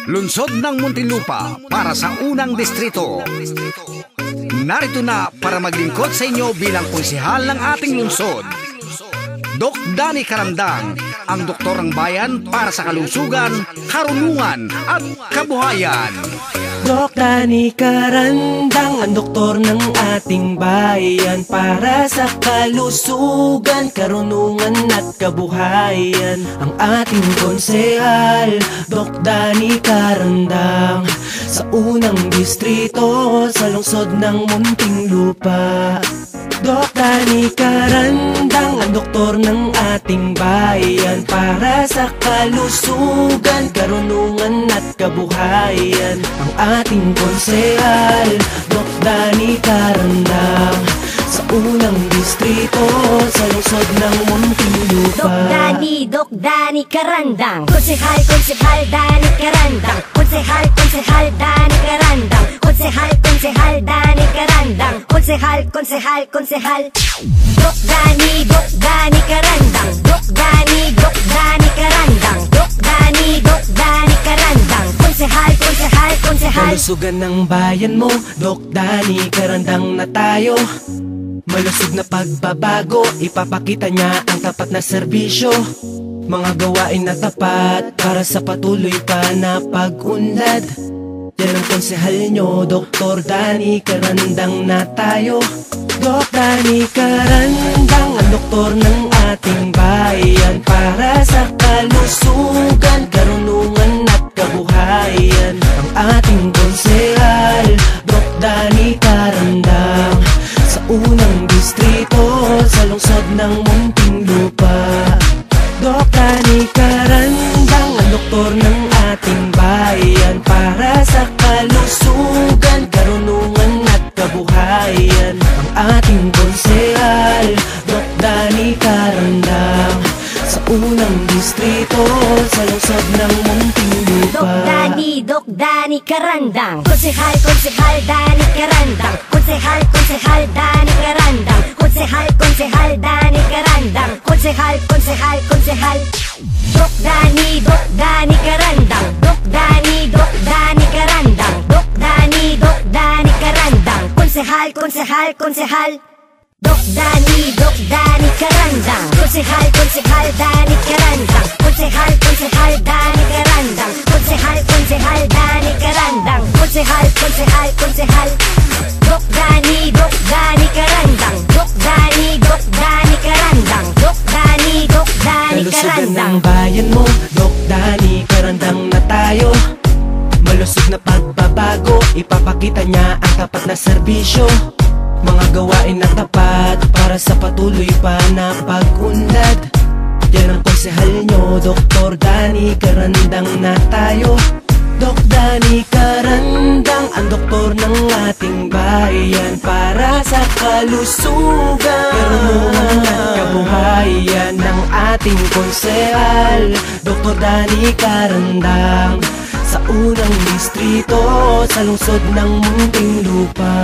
Lungsod ng Muntinlupa para sa unang distrito. Narito na para maglingkod sa inyo bilang konsehal ng ating lungsod, Doc Danny Carandang, ang doktor ng bayan para sa kalusugan, karunungan at kabuhayan. Doc Danny Carandang, ang doktor ng ating bayan para sa kalusugan, karunungan at kabuhayan. Ang ating konsehal, Doc Danny Carandang, sa unang distrito sa lungsod ng Muntinlupa. Doc Danny Carandang, ang doktor ng ating bayan para sa kalusugan, karunungan at kabuhayan. Ang ating konsehal, Doc Danny Carandang, sa unang distrito sa lungsod ng Muntinlupa. Doc Danny Carandang, konsehal Danny Carandang, konsehal Danny Carandang, konsehal Danny Carandang, konsehal Doc Danny Carandang, Doc Danny Carandang, Doc Danny Carandang, konsehal. Kalusugan ng bayan mo, Doc Danny Carandang na tayo. Malusog na pagbabago, ipapakita niya ang tapat na serbisyo. Mga gawain na tapat para sa patuloy pa na pag-unlad. Yan ang konsehal nyo, Dr. Danny Carandang na tayo. Doc Danny Carandang, ang doktor ng ating bayan para sa kalusugan, karunungan at kabuhayan. Ang ating konsehal, Doc Danny Carandang, sa unang distrito sa lungsod ng Muntinlupa. Doc Danny Carandang, ang doktor ng ating bayan para sa kalusugan, karunungan at kabuhayan. Ang ating konsehal, Doc Danny Carandang, sa unang distrito sa lungsod ng Muntinlupa. Doc Danny Carandang, konsehal Danny Carandang, konsehal Danny Carandang, konsehal Danny Carandang, konsehal Doc Danny Carandang, Doc Danny Carandang, Doc Danny Carandang, konsehal Doc Danny Carandang, konsehal Danny Carandang, konsehal Danny Carandang, konsehal Danny Carandang, konsehal Doc Danny Carandang, Doc Danny Carandang, Doc Danny Kalusugan ng Carandang. bayan mo, Doc Danny Carandang na tayo. Malusog na pagbabago, ipapakita niya ang tapat na serbisyo. Mga gawain na tapat para sa patuloy pa na pag-unlad. Yan ang konsehal nyo, Dr. Danny Carandang na tayo. Doc Danny Carandang, ang doktor ng ating bayan para sa kalusugan, karunungan at kabuhayan. Ng ating konsehal, Dr. Danny Carandang, sa unang distrito sa lungsod ng Muntinlupa.